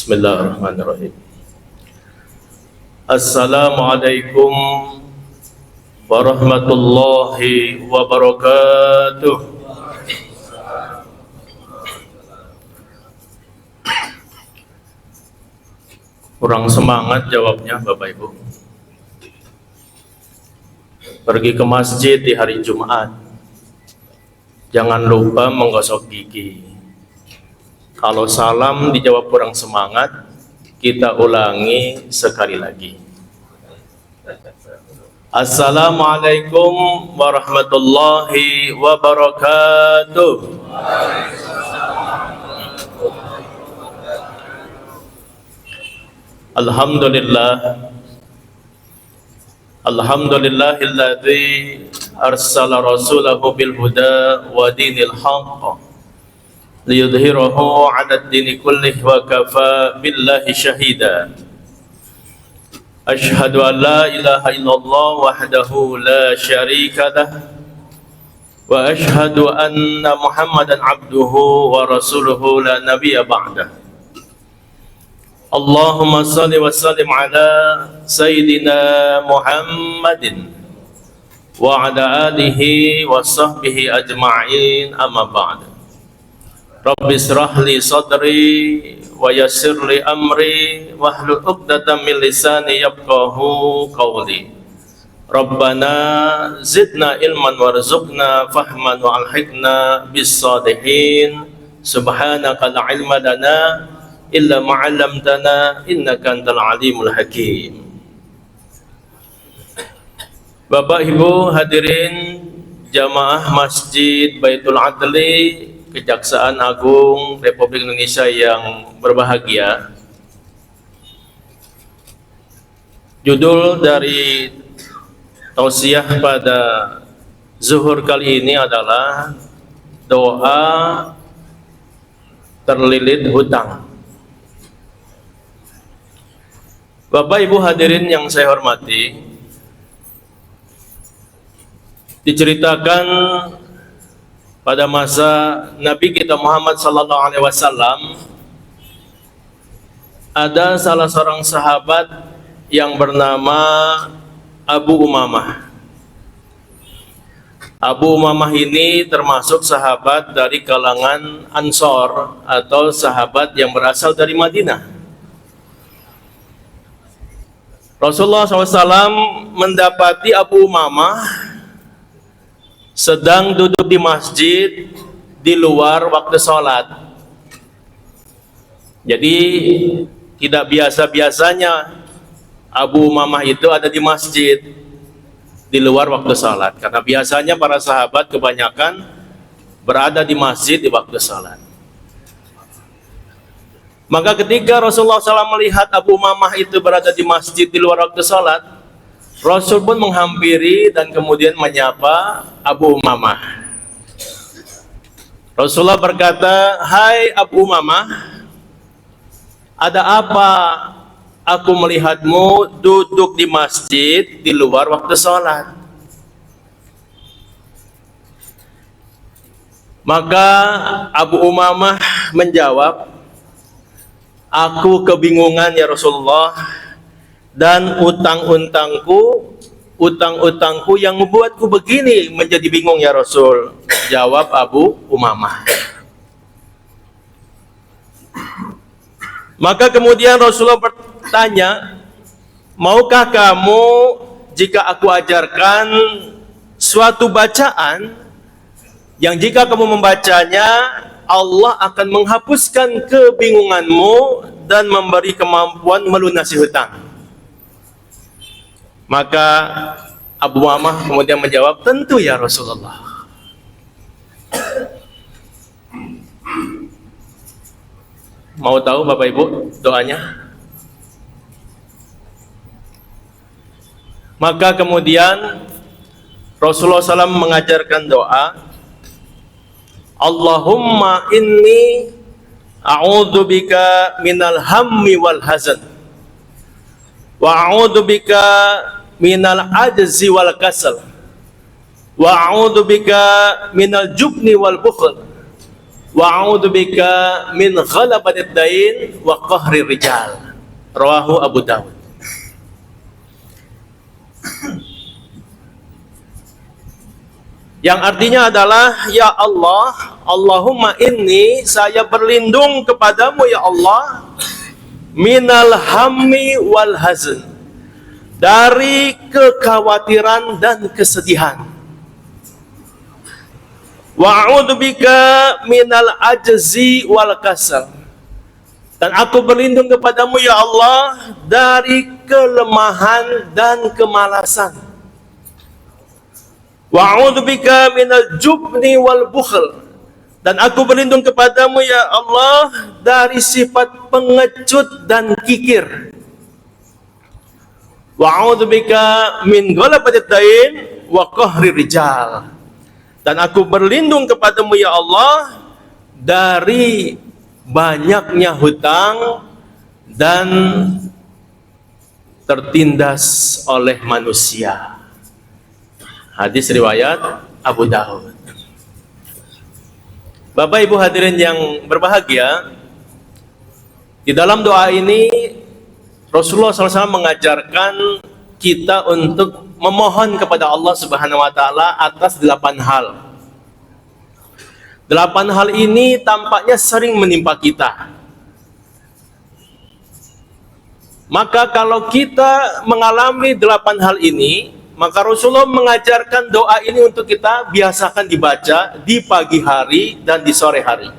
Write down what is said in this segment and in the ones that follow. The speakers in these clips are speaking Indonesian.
Bismillahirrahmanirrahim. Assalamualaikum warahmatullahi wabarakatuh. Kurang semangat jawabnya Bapak Ibu. Pergi ke masjid di hari Jumat, jangan lupa menggosok gigi. Kalau salam dijawab kurang semangat, kita ulangi sekali lagi. Assalamualaikum warahmatullahi wabarakatuh. Alhamdulillah. Alhamdulillahilladzi arsala rasulahu bil huda wa dinil haqq liyudhhirahu 'ala ad-dini kullih wa kafa billahi syahida. Asyhadu an la ilaha illallah wahdahu la syarika lah wa asyhadu anna Muhammadan 'abduhu wa rasuluhu la nabiyya ba'dah. Allahumma salli wa sallim ala sayyidina Muhammadin wa ala alihi wa sahbihi ajma'in, amma ba'd. Rabbi israh li sadri wa yassir li amri wahlul 'uqdatam min lisani yafqahu qawli. Rabbana zidna ilman warzuqna fahman wa alhiqna bis salihin. Subhanaka la ilma lana illa ma 'allamtana innaka antal alimul hakim. Bapak Ibu hadirin jamaah Masjid Baitul Adli Kejaksaan Agung Republik Indonesia yang berbahagia. Judul dari tausiah pada zuhur kali ini adalah doa terlilit hutang. Bapak Ibu hadirin yang saya hormati, diceritakan pada masa Nabi kita Muhammad sallallahu alaihi wasallam ada salah seorang sahabat yang bernama Abu Umamah. Abu Umamah ini termasuk sahabat dari kalangan Ansor atau sahabat yang berasal dari Madinah. Rasulullah SAW mendapati Abu Umamah sedang duduk di masjid di luar waktu sholat. Jadi tidak biasa-biasanya Abu Umamah itu ada di masjid di luar waktu sholat, karena biasanya para sahabat kebanyakan berada di masjid di waktu sholat. Maka ketika Rasulullah SAW melihat Abu Umamah itu berada di masjid di luar waktu sholat, Rasul pun menghampiri dan kemudian menyapa Abu Umamah. Rasulullah berkata, "Hai Abu Umamah, ada apa aku melihatmu duduk di masjid di luar waktu sholat?" Maka Abu Umamah menjawab, "Aku kebingungan ya Rasulullah, dan utang-utangku yang membuatku begini menjadi bingung ya Rasul." Jawab Abu Umamah. Maka kemudian Rasulullah bertanya, "Maukah kamu jika aku ajarkan suatu bacaan yang jika kamu membacanya Allah akan menghapuskan kebingunganmu dan memberi kemampuan melunasi hutang?" Maka Abu Umamah kemudian menjawab, "Tentu ya Rasulullah." Mau tahu Bapak Ibu doanya? Maka kemudian Rasulullah SAW mengajarkan doa, "Allahumma inni a'udzubika minal hammi wal hazan wa a'udzubika minal ajzi wal kasal wa a'udzubika minal jubni wal bukhl wa a'udzubika min ghalabatid dain wa qahrir rijal. Rawahu Abu Dawud. Yang artinya adalah, ya Allah, Allahumma inni, saya berlindung kepadamu ya Allah, minal hammi wal hazn, dari kekhawatiran dan kesedihan. Wa a'udzubika minal ajzi wal kasal, dan aku berlindung kepadamu ya Allah dari kelemahan dan kemalasan. Wa a'udzubika minal jubni wal bukhl, dan aku berlindung kepadamu ya Allah dari sifat pengecut dan kikir. Wa a'udzubika min ghalabatid dain wa qahrir rijal, dan aku berlindung kepadamu ya Allah dari banyaknya hutang dan tertindas oleh manusia. Hadis riwayat Abu Dawud. Bapak Ibu hadirin yang berbahagia, di dalam doa ini Rasulullah SAW mengajarkan kita untuk memohon kepada Allah Subhanahu wa Ta'ala atas 8 hal. 8 hal ini tampaknya sering menimpa kita. Maka kalau kita mengalami 8 hal ini, maka Rasulullah mengajarkan doa ini untuk kita biasakan dibaca di pagi hari dan di sore hari.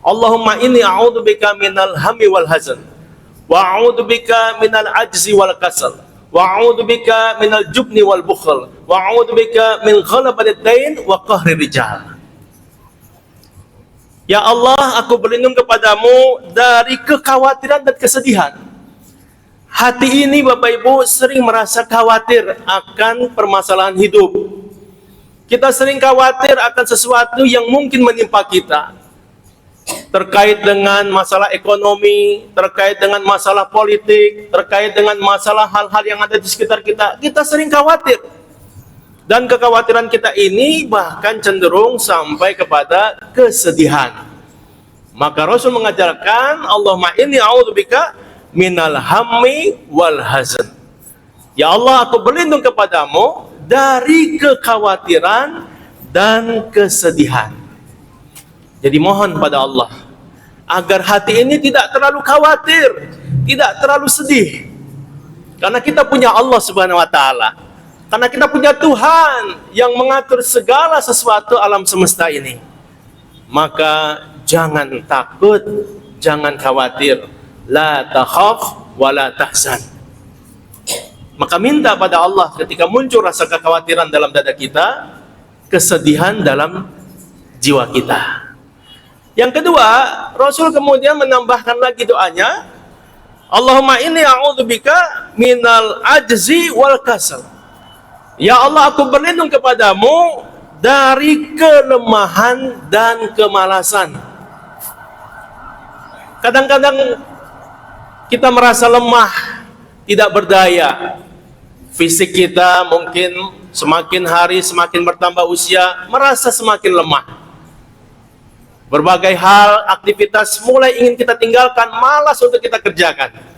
Allahumma inni a'udzubika minal hammi wal hazan, wa a'udzubika minal ajzi wal kasal, wa a'udzubika minal jubni wal bukhl, wa a'udzubika min ghalabatid dain wa qahrir rijal. Ya Allah, aku berlindung kepadamu dari kekhawatiran dan kesedihan. Hati ini Bapak Ibu sering merasa khawatir akan permasalahan hidup. Kita sering khawatir akan sesuatu yang mungkin menimpa kita. Terkait dengan masalah ekonomi, terkait dengan masalah politik, terkait dengan masalah hal-hal yang ada di sekitar kita. Kita sering khawatir. Dan kekhawatiran kita ini bahkan cenderung sampai kepada kesedihan. Maka Rasul mengajarkan, Allahumma inni a'udzubika minal hammi wal hazan. Ya Allah, aku berlindung kepadamu dari kekhawatiran dan kesedihan. Jadi mohon pada Allah agar hati ini tidak terlalu khawatir, tidak terlalu sedih. Karena kita punya Allah Subhanahu wa Ta'ala. Karena kita punya Tuhan yang mengatur segala sesuatu alam semesta ini. Maka jangan takut, jangan khawatir. La takhaf wa la tahzan. Maka minta pada Allah ketika muncul rasa kekhawatiran dalam dada kita, kesedihan dalam jiwa kita. Yang kedua, Rasul kemudian menambahkan lagi doanya, Allahumma inni a'udzubika minal ajzi wal kasal. Ya Allah, aku berlindung kepadamu dari kelemahan dan kemalasan. Kadang-kadang kita merasa lemah, tidak berdaya. Fisik kita mungkin semakin hari semakin bertambah usia, merasa semakin lemah. Berbagai hal, aktivitas mulai ingin kita tinggalkan, malas untuk kita kerjakan.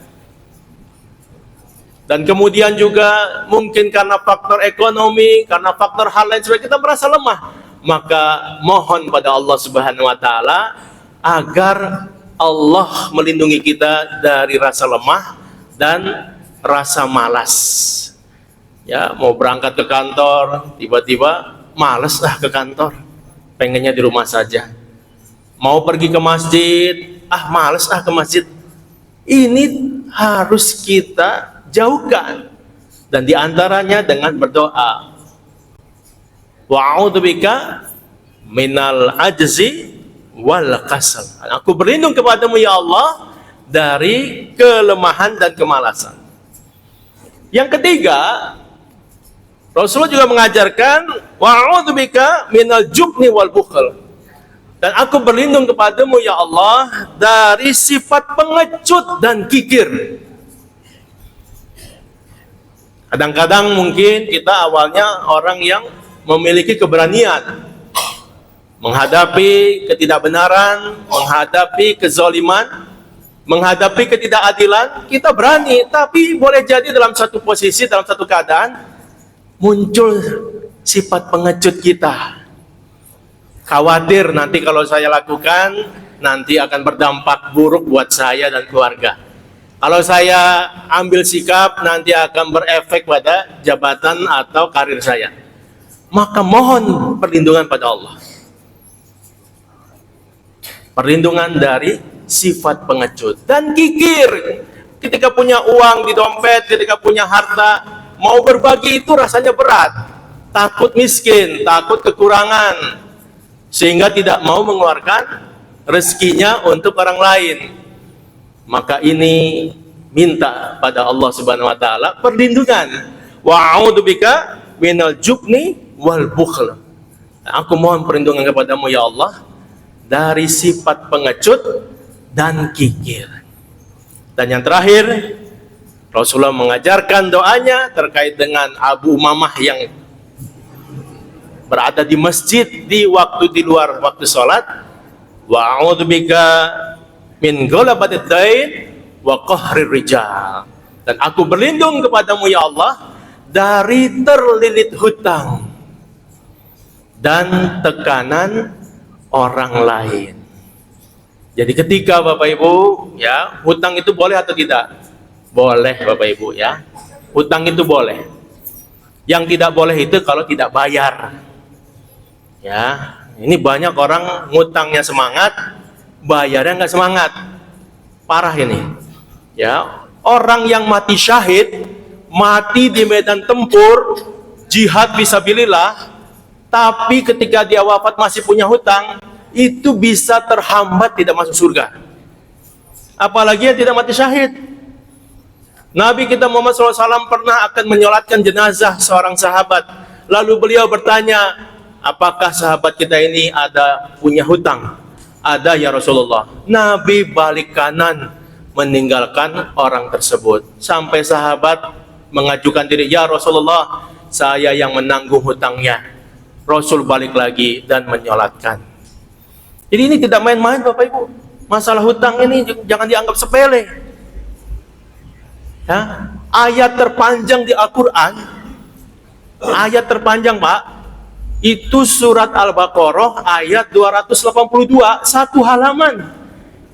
Dan kemudian juga mungkin karena faktor ekonomi, karena faktor hal lain sebagainya, kita merasa lemah. Maka mohon pada Allah Subhanahu wa Ta'ala agar Allah melindungi kita dari rasa lemah dan rasa malas. Ya, mau berangkat ke kantor, tiba-tiba malas ke kantor, pengennya di rumah saja. Mau pergi ke masjid, malas ke masjid. Ini harus kita jauhkan, dan diantaranya dengan berdoa. Wa a'udzubika minal ajzi wal kasal. Aku berlindung kepadamu ya Allah dari kelemahan dan kemalasan. Yang ketiga, Rasulullah juga mengajarkan wa a'udzubika minal jubni wal bukhl. Dan aku berlindung kepadamu ya Allah dari sifat pengecut dan kikir. Kadang-kadang mungkin kita awalnya orang yang memiliki keberanian, menghadapi ketidakbenaran, menghadapi kezaliman, menghadapi ketidakadilan, kita berani. Tapi boleh jadi dalam satu posisi, dalam satu keadaan, muncul sifat pengecut kita. Khawatir nanti kalau saya lakukan, nanti akan berdampak buruk buat saya dan keluarga. Kalau saya ambil sikap, nanti akan berefek pada jabatan atau karir saya. Maka mohon perlindungan pada Allah. Perlindungan dari sifat pengecut dan kikir. Ketika punya uang di dompet, ketika punya harta, mau berbagi itu rasanya berat. Takut miskin, takut kekurangan, sehingga tidak mau mengeluarkan rezekinya untuk orang lain. Maka ini minta pada Allah Subhanahu wa taala perlindungan. Wa a'udzubika minal jubni wal bukhl. Aku mohon perlindungan kepadamu ya Allah dari sifat pengecut dan kikir. Dan yang terakhir, Rasulullah mengajarkan doanya terkait dengan Abu Umamah yang berada di masjid di luar waktu sholat. Wa a'udzubika min ghalabatid dain wa qahrir rijal. Dan aku berlindung kepadamu ya Allah dari terlilit hutang dan tekanan orang lain. Jadi ketika Bapak Ibu ya, hutang itu boleh atau tidak? Boleh Bapak Ibu ya. Hutang itu boleh. Yang tidak boleh itu kalau tidak bayar. Ya, ini banyak orang ngutangnya semangat, bayarnya nggak semangat. Parah ini. Ya, orang yang mati syahid, mati di medan tempur, jihad fisabilillah, tapi ketika dia wafat masih punya hutang, itu bisa terhambat tidak masuk surga. Apalagi yang tidak mati syahid. Nabi kita Muhammad SAW pernah akan menyolatkan jenazah seorang sahabat. Lalu beliau bertanya, apakah sahabat kita ini ada punya hutang? Ada ya Rasulullah. Nabi balik kanan meninggalkan orang tersebut. Sampai sahabat mengajukan diri, ya Rasulullah, saya yang menanggung hutangnya. Rasul balik lagi dan menyolatkan. Jadi ini tidak main-main Bapak Ibu. Masalah hutang ini jangan dianggap sepele. Ya, ayat terpanjang di Al-Quran, ayat terpanjang Pak, itu surat Al-Baqarah ayat 282, satu halaman.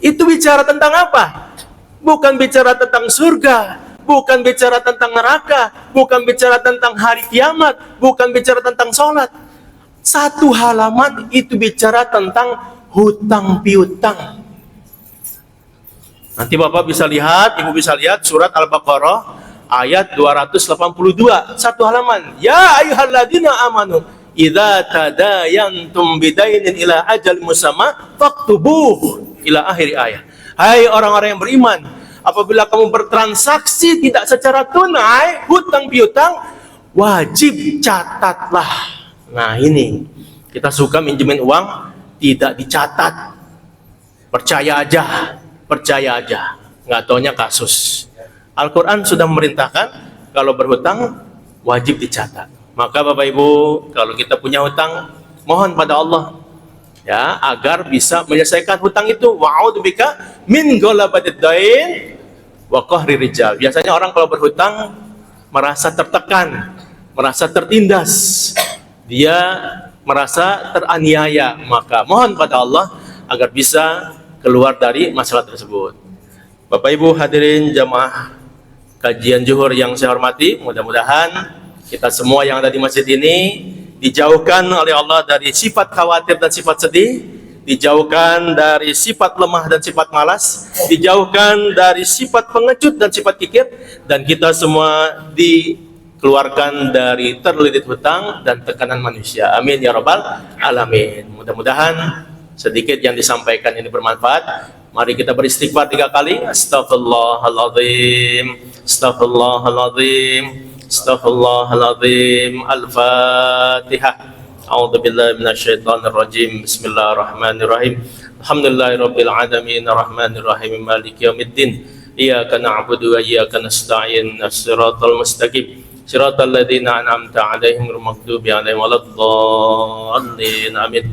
Itu bicara tentang apa? Bukan bicara tentang surga, bukan bicara tentang neraka, bukan bicara tentang hari kiamat, bukan bicara tentang sholat. Satu halaman itu bicara tentang hutang piutang. Nanti Bapak bisa lihat, Ibu bisa lihat surat Al-Baqarah ayat 282, satu halaman. Ya ayyuhalladzina amanu idza tadayantum bidainin ila ajal musamma faktubuh ila akhir ayat. Hai orang-orang yang beriman, apabila kamu bertransaksi tidak secara tunai, hutang piutang, wajib catatlah. Nah ini, kita suka minjemin uang, tidak dicatat. Percaya aja, nggak taunya kasus. Al-Quran sudah memerintahkan kalau berhutang wajib dicatat. Maka Bapak Ibu, kalau kita punya hutang, mohon pada Allah ya agar bisa menyelesaikan hutang itu. Wa'udzubika min ghalabatid dain wa qahri rijal. Biasanya orang kalau berhutang merasa tertekan, merasa tertindas, dia merasa teraniaya. Maka mohon pada Allah agar bisa keluar dari masalah tersebut. Bapak Ibu hadirin jamaah kajian zuhur yang saya hormati, mudah-mudahan kita semua yang ada di masjid ini dijauhkan oleh Allah dari sifat khawatir dan sifat sedih, dijauhkan dari sifat lemah dan sifat malas, dijauhkan dari sifat pengecut dan sifat kikir, dan kita semua dikeluarkan dari terlilit hutang dan tekanan manusia. Amin ya rabbal alamin. Mudah-mudahan sedikit yang disampaikan ini bermanfaat. Mari kita beristighfar 3 kali. Astaghfirullahaladzim, astaghfirullahaladzim, astaghfirullahaladzim. Al-Fatihah. A'udzubillahi minasyaitonirrajim. Bismillahirrahmanirrahim. Alhamdulillahirabbil alamin, arrahmanirrahim, maliki yaumiddin. Iyyaka na'budu wa iyyaka nasta'in. Shiratal mustaqim. صراط الذين أنعمت عليهم غير المغضوب عليهم ولا الضالين آمين.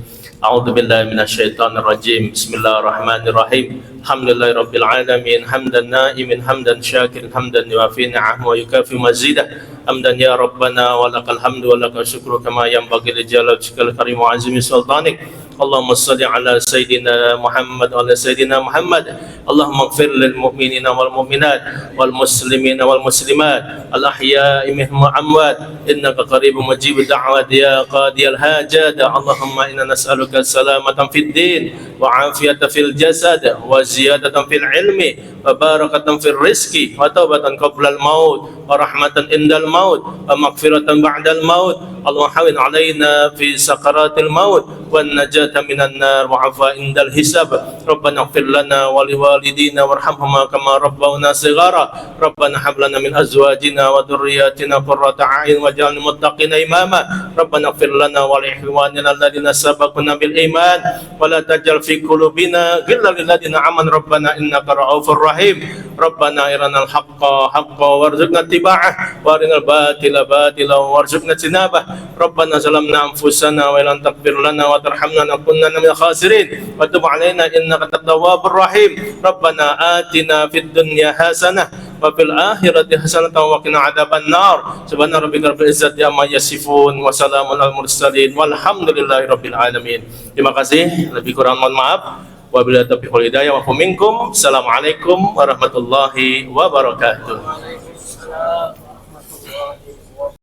أعوذ بالله من الشيطان الرجيم. بسم الله الرحمن الرحيم. الحمد لله رب العالمين حمدا نائم حمدا شاكر حمدا يوافي نعمه ويكافئ مزيده حمدا يا ربنا ولك الحمد ولك الشكر كما ينبغي لجلال وجهك الكريم وعظيم سلطانك. اللهم صل على سيدنا محمد وعلى سيدنا محمد. اللهم اغفر للمؤمنين والمؤمنات والمسلمين والمسلمات الأحياء منهم والأموات إنك قريب مجيب الدعوات يا قاضي الحاجات. اللهم إنا نسألك السلامة في الدين وعافية في الجسد وزيادة في العلم وبركة في الرزق وتوبة قبل الموت ورحمة عند الموت ومغفرة بعد الموت. اللهم حول علينا في سكرات الموت والنجاة من النار وعفا عند الحساب. ربنا اغفر لنا ولوالدينا وارحمهما كما ربونا صغارا. ربنا هب لنا من أزواجنا وذرياتنا قرة أعين واجعلنا للمتقين إماما. ربنا اغفر لنا ولإخواننا الذين سبقونا بالإيمان ولا تجعل في قلوبنا غلا للذين آمنوا ربنا إنك رؤوف رحيم. ربنا أرنا الحق حقا وارزقنا اتباعه وأرنا الباطل باطلا وارزقنا اجتنابه. ربنا ظلمنا أنفسنا وإن لم تغفر لنا وترحمنا لنكونن من الخاسرين وتب علينا إنك أنت التواب الرحيم. ربنا آتنا في الدنيا حسنة وفي الآخرة حسنة وقنا عذاب النار. سبحان ربك رب العزة عما يصفون وسلام على المرسلين والحمد لله رب العالمين. Terima kasih, lebih kurang mohon maaf. Wabillahi taufiq wal hidayah wa minkum. Assalamualaikum warahmatullahi wabarakatuh.